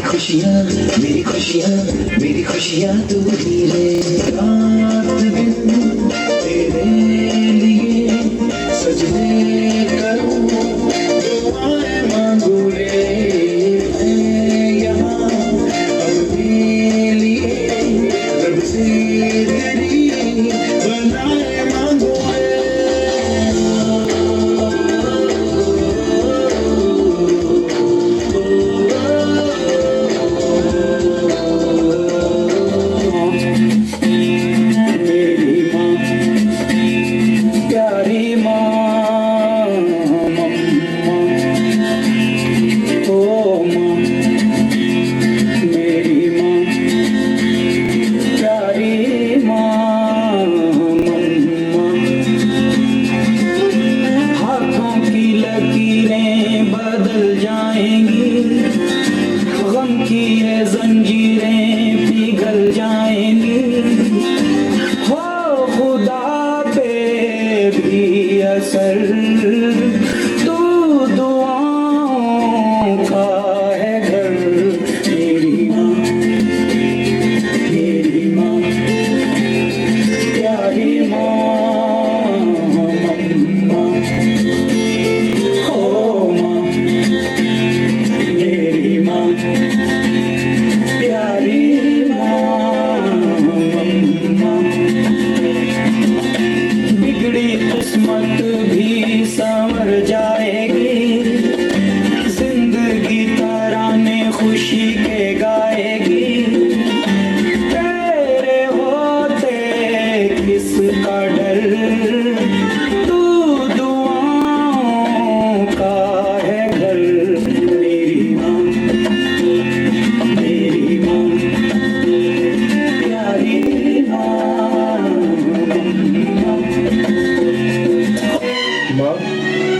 खुशियाँ मेरी खुशियाँ मेरी खुशियाँ तू ही रे। रात दिन तेरे लिए सजदे करूँ दुआएं मांगू रे। मैं यहाँ अपने लिए रब से तेरी बनाए मांगू रे।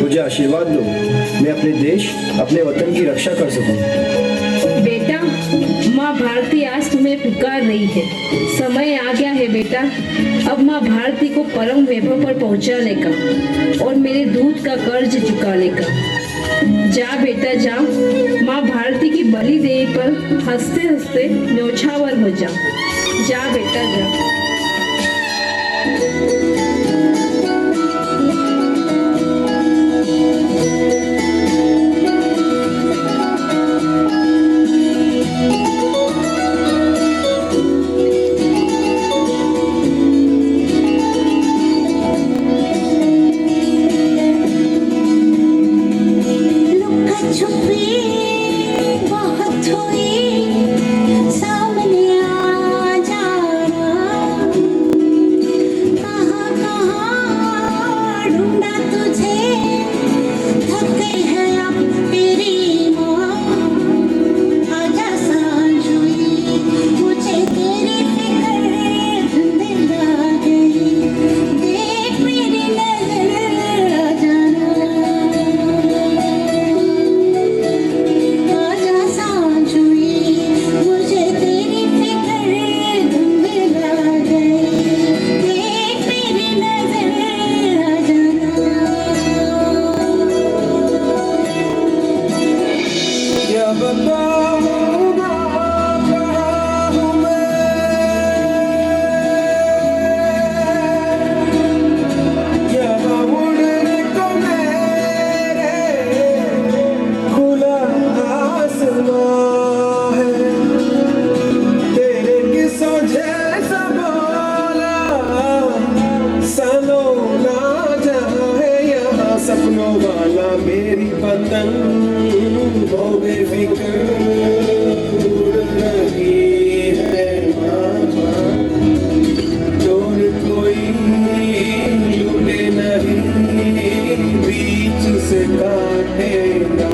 मुझे आशीर्वाद दो, मैं अपने देश अपने वतन की रक्षा कर सकूं। बेटा, माँ भारती आज तुम्हें पुकार रही है। समय आ गया है बेटा, अब माँ भारती को परम वैभव पर पहुंचाने का और मेरे दूध का कर्ज चुकाने का। जा बेटा जा, माँ भारती की बलि देने पर हंसते हंसते न्योछावर हो जा। जा बेटा जा। सपनों वाला मेरी पतंग हो बेफिक्र उड़ रही है मामा। चोर कोई लूटे नहीं, बीच से काटेगा।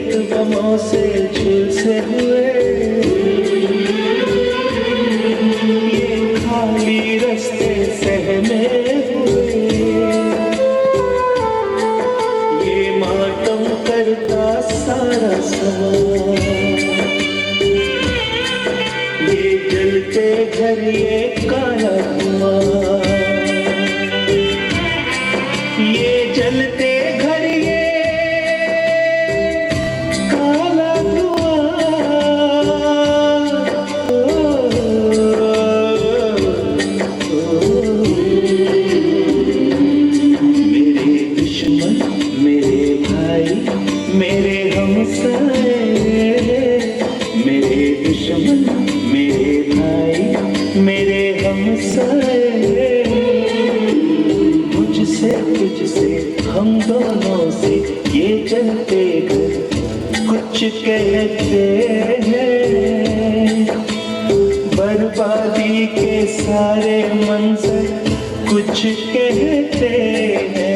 खेत बमों से झुलसे हुए, ये खाली रास्ते सहमे हुए, ये मातम करता सारा समाज, ये जलते घर ये काला धुआं, ये जलते घर ये काला धुआं। मेरे दुश्मन मेरे भाई मेरे हमसाए, मेरे दुश्मन मेरे भाई मेरे हमसाए, मुझसे तुझसे हम दोनों से ये चलते घर कुछ कहते हैं, बर्बादी के सारे मंजर कुछ कहते हैं।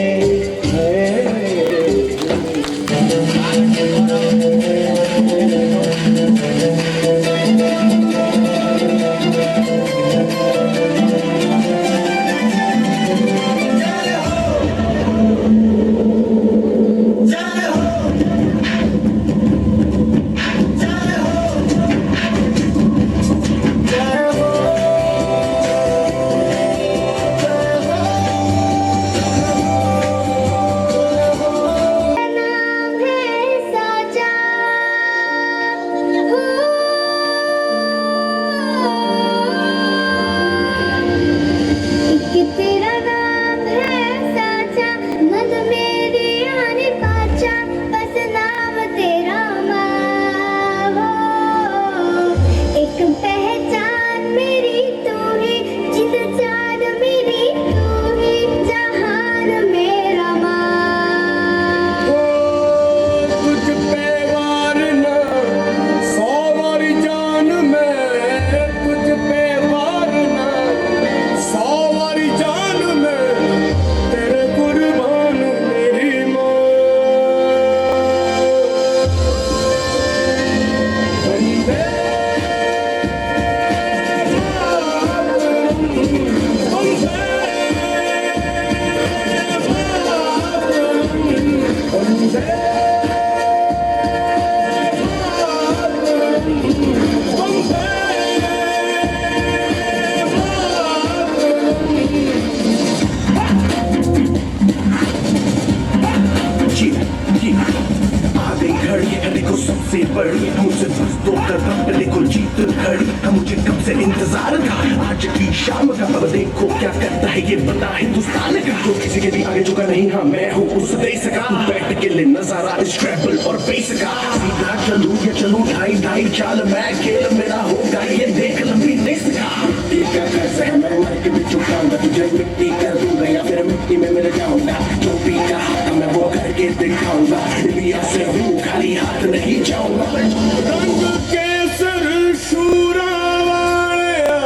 सबसे बड़ी मुझसे बस 2 कदम पहले को जीत खड़ी, मुझे कब से इंतजार था आज की शाम का, अब देखो क्या करता है ये बता हिंदुस्तान का, जो किसी के भी आगे झुका नहीं, हाँ मैं हूँ उस देश का, बैठ के ले नजारा इस ट्रैवल और बेस का, सीधा चलूं या चलूं ढाई ढाई चाल, मैं खेल मेरा होगा ये देख लंबी देश का, मिट्टी का घर है मैं मर के भी चुकाऊंगा, तुझे मिट्टी कर दूंगा या फिर मिट्टी में मिल जाऊंगा, जो भी कहा मैं वो करके दिखाऊंगा, इंडिया से हूँ खाली हाथ नहीं जाऊंगा। रंग केसर शूरा वालिया,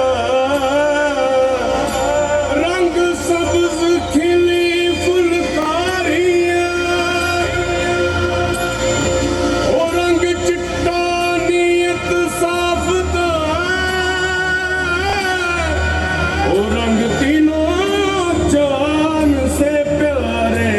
रंग सब्ज खिली फुलकारियां, ओ रंग चिट्टा नीयत साफ दा, ओ रंग तीनों जान से प्यारे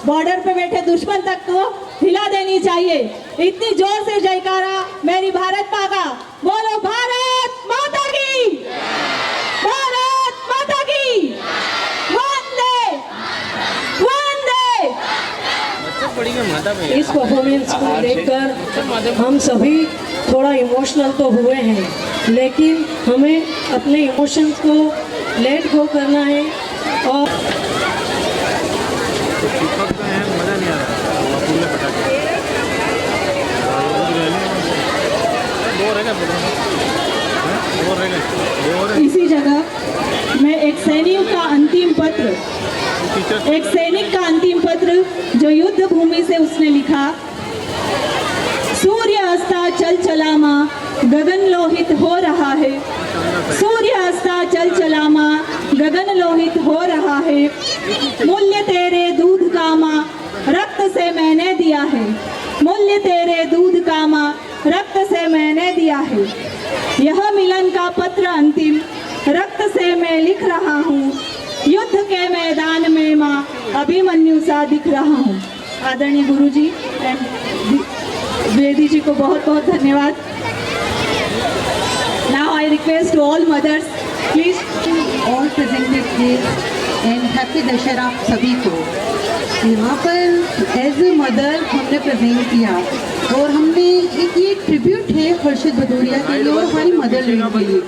बॉर्डर पे बैठे दुश्मन तक को हिला देनी चाहिए। इतनी जोर से जयकारा मेरी भारत माँ का, बोलो भारत माता की, भारत माता की, वंदे वंदे। इस परफॉर्मेंस को देखकर हम सभी थोड़ा इमोशनल तो हुए हैं, लेकिन हमें अपने इमोशंस को लेट गो करना है और इसी जगह मैं एक सैनिक का अंतिम पत्र जो युद्ध भूमि से उसने लिखा। सूर्य अस्ता चल चला माँ गगन लोहित हो रहा है, सूर्य अस्ता चल चला माँ गगन लोहित हो रहा है। मूल्य तेरे दूध का माँ रक्त से मैंने दिया है, मूल्य तेरे दूध का माँ रक्त से मैंने दिया है। यह मिलन का पत्र अंतिम रक्त से मैं लिख रहा हूँ, युद्ध के मैदान में माँ अभिमन्यु सा दिख रहा हूँ। आदरणीय गुरुजी एंड द्विवेदी जी को बहुत बहुत धन्यवाद। Now I request to all mothers, please. All presented and happy Dussehra सभी को। यहाँ पर एज ए मदर हमने प्रेजेंट किया और हमने एक ये ट्रिब्यूट है हर्षित भदौरिया के लिए और हमारी मदर लैंड के लिए।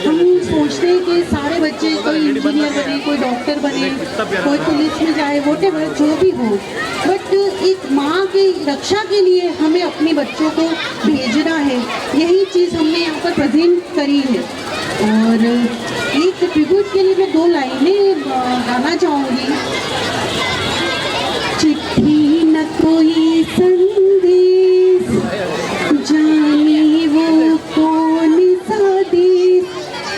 हम सोचते हैं कि सारे बच्चे कोई इंजीनियर बने, कोई डॉक्टर बने, कोई पुलिस में जाए, वॉटेवर जो भी हो, बट एक माँ की रक्षा के लिए हमें अपने बच्चों को भेजना है। यही चीज़ हमने यहाँ पर प्रेजेंट करी है। और एक ट्रिब्यूट के लिए मैं 2 लाइनें गाना चाहूँगी। चिट्ठी न कोई संदेश, जाने वो कौन सा देश,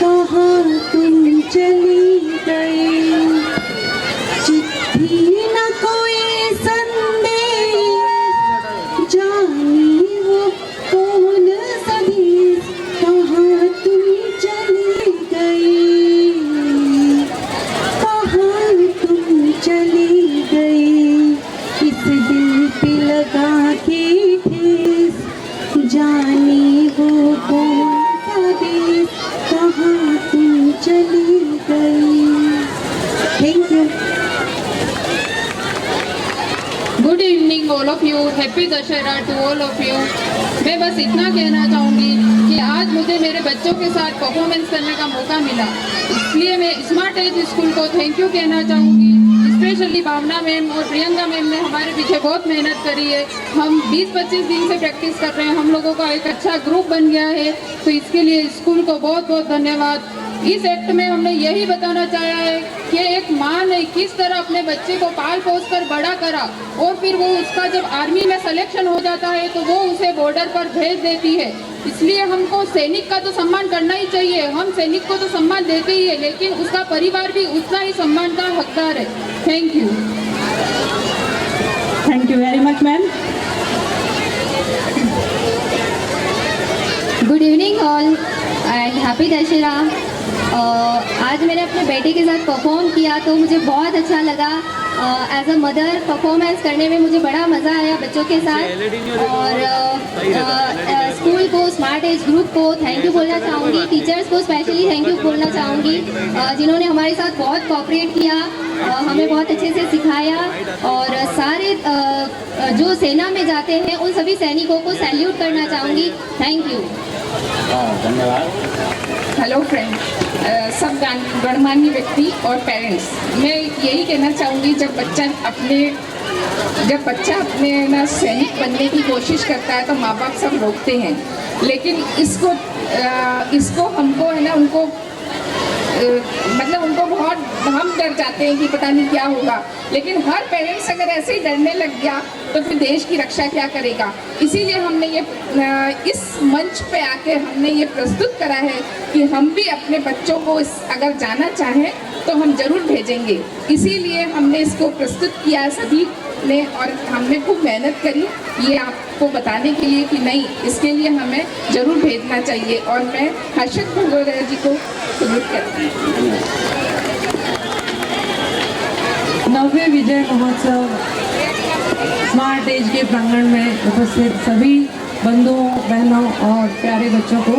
कहाँ तुम चले गए। चिट्ठी न कोई संदेश, जाने वो कौन सा देश, कहाँ तुम चले गए, कहाँ तुम चले गए। इस दिल पे लगा के ठेस, जाने वो कौन सा देश, कहाँ तुम चले गए। Thank you. Good evening all of you, happy Dussehra to all of you. मैं बस इतना कहना चाहूँगी कि आज मुझे मेरे बच्चों के साथ परफॉर्मेंस करने का मौका मिला, इसलिए मैं स्मार्ट एज स्कूल को थैंक यू कहना चाहूँगी। स्पेशली भावना मैम और प्रियंका मैम ने हमारे पीछे बहुत मेहनत करी है। हम 20-25 दिन से प्रैक्टिस कर रहे हैं, हम लोगों का एक अच्छा ग्रुप बन गया है, तो इसके लिए स्कूल को बहुत बहुत धन्यवाद। इस एक्ट में हमने यही बताना चाहा है कि एक माँ ने किस तरह अपने बच्चे को पाल पोस कर बड़ा करा और फिर वो उसका जब आर्मी में सिलेक्शन हो जाता है तो वो उसे बॉर्डर पर भेज देती है। इसलिए हमको सैनिक का तो सम्मान करना ही चाहिए, हम सैनिक को तो सम्मान देते ही है, लेकिन उसका परिवार भी उतना ही सम्मान का हकदार है। Thank you. Thank you very much ma'am. Good evening all and happy Dussehra. आज मैंने अपने बेटे के साथ परफॉर्म किया तो मुझे बहुत अच्छा लगा। एज अ मदर परफॉर्मेंस करने में मुझे बड़ा मज़ा आया बच्चों के साथ। और स्कूल को, स्मार्ट एज ग्रुप को थैंक यू बोलना चाहूँगी, टीचर्स को स्पेशली थैंक यू बोलना चाहूँगी जिन्होंने हमारे साथ बहुत कोऑपरेट किया, हमें बहुत अच्छे से सिखाया। और सारे जो सेना में जाते हैं उन सभी सैनिकों को सैल्यूट करना चाहूँगी। Thank you. हेलो फ्रेंड, सब गणमान्य व्यक्ति और पेरेंट्स, मैं यही कहना चाहूँगी जब बच्चा अपने ना सैनिक बनने की कोशिश करता है तो माँ बाप सब रोकते हैं, लेकिन इसको हमको है ना उनको मतलब उनको बहुत हम डर जाते हैं कि पता नहीं क्या होगा, लेकिन हर पेरेंट्स अगर ऐसे ही डरने लग गया तो फिर देश की रक्षा क्या करेगा। इसीलिए हमने ये इस मंच पे आके हमने ये प्रस्तुत करा है कि हम भी अपने बच्चों को अगर जाना चाहें तो हम ज़रूर भेजेंगे। इसीलिए हमने इसको प्रस्तुत किया सभी ने और हमने खूब मेहनत करी ये आपको बताने के लिए कि नहीं, इसके लिए हमें ज़रूर भेजना चाहिए। और मैं हर्षित भदौरिया जी को सल्यूट करती हूँ। 9वें विजय महोत्सव स्मार्ट एज के प्रांगण में उपस्थित सभी बंधुओं, बहनों और प्यारे बच्चों को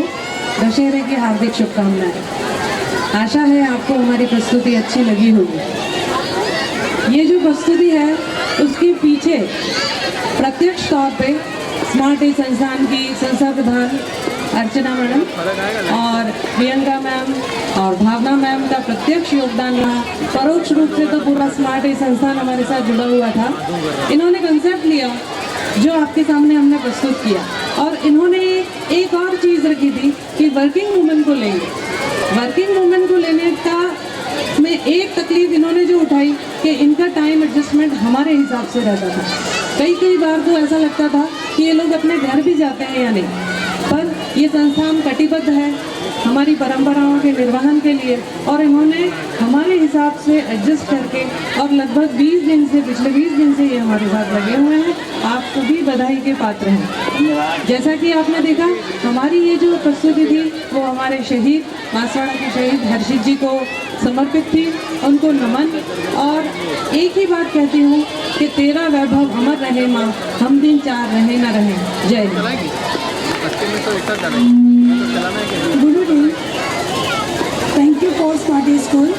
दशहरे की हार्दिक शुभकामनाएं। आशा है आपको हमारी प्रस्तुति अच्छी लगी होगी। ये जो प्रस्तुति है उसके पीछे प्रत्यक्ष तौर पे स्मार्ट एज संस्थान की संस्था प्रधान अर्चना मैडम और प्रियंका मैम और भावना मैम का प्रत्यक्ष योगदान रहा। परोक्ष रूप से तो पूरा स्मार्ट एज संस्थान हमारे साथ जुड़ा हुआ था। इन्होंने कंसेप्ट लिया जो आपके सामने हमने प्रस्तुत किया, और इन्होंने एक और चीज़ रखी थी कि वर्किंग वुमेन को लेंगे। वर्किंग वुमेन को लेने का में एक तकलीफ इन्होंने जो उठाई कि इनका टाइम एडजस्टमेंट हमारे हिसाब से रहता था। कई बार तो ऐसा लगता था कि ये लोग अपने घर भी जाते हैं या नहीं, पर ये संस्थान कटिबद्ध है हमारी परंपराओं के निर्वहन के लिए, और इन्होंने हमारे हिसाब से एडजस्ट करके और लगभग 20 दिन से, पिछले 20 दिन से ये हमारे साथ लगे हुए हैं। आप सभी बधाई के पात्र हैं। जैसा कि आपने देखा, हमारी ये जो प्रस्तुति थी वो हमारे शहीद, बांसवाड़ा के शहीद हर्षित जी को समर्पित थी, उनको नमन। और एक ही बात कहती हूँ कि तेरा वैभव अमर रहे माँ, हम दिन चार रहे न रहे। जय हिंद। Good evening, thank you for Smart Edge School,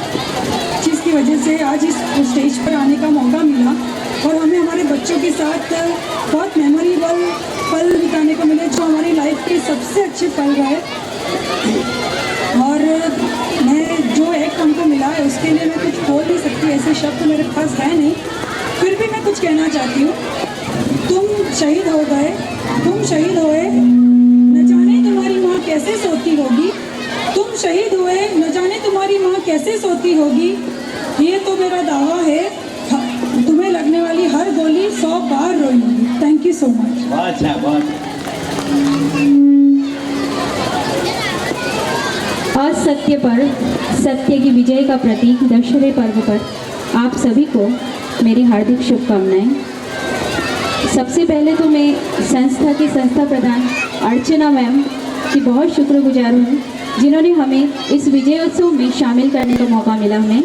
जिसकी वजह से आज इस स्टेज पर आने का मौका मिला और हमें हमारे बच्चों के साथ बहुत मेमोरेबल पल बिताने को मिले, जो हमारी लाइफ के सबसे अच्छे पल रहे। और मैं जो एक हमको मिला है उसके लिए मैं कुछ बोल नहीं सकती, ऐसे शब्द मेरे पास है नहीं, फिर भी मैं कुछ कहना चाहती हूँ। तुम शहीद हो गए, तुम शहीद हुए, न जाने तुम्हारी माँ कैसे सोती होगी। तुम शहीद हुए, न जाने तुम्हारी माँ कैसे सोती होगी। ये तो मेरा दावा है, तुम्हें लगने वाली हर गोली 100 बार रोई होगी। Thank you so much. आज सत्य पर, सत्य की विजय का प्रतीक दशहरे पर्व पर आप सभी को मेरी हार्दिक शुभकामनाएं। सबसे पहले तो मैं संस्था की संस्था प्रधान अर्चना मैम की बहुत शुक्रगुजार हूँ, जिन्होंने हमें इस विजयोत्सव में शामिल करने का मौका मिला। हमें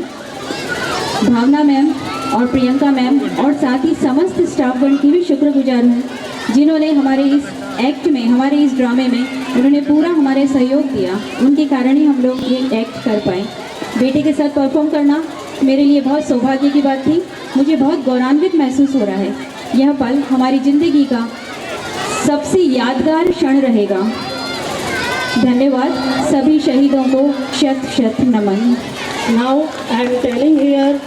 भावना मैम और प्रियंका मैम और साथ ही समस्त स्टाफगण की भी शुक्रगुजार हूँ, जिन्होंने हमारे इस एक्ट में, हमारे इस ड्रामे में उन्होंने पूरा हमारे सहयोग दिया। उनके कारण ही हम लोग ये एक्ट कर पाए। बेटे के साथ परफॉर्म करना मेरे लिए बहुत सौभाग्य की बात थी। मुझे बहुत गौरवान्वित महसूस हो रहा है। यह पल हमारी ज़िंदगी का सबसे यादगार क्षण रहेगा। धन्यवाद सभी शहीदों को, शत शत नमन। Now I am telling here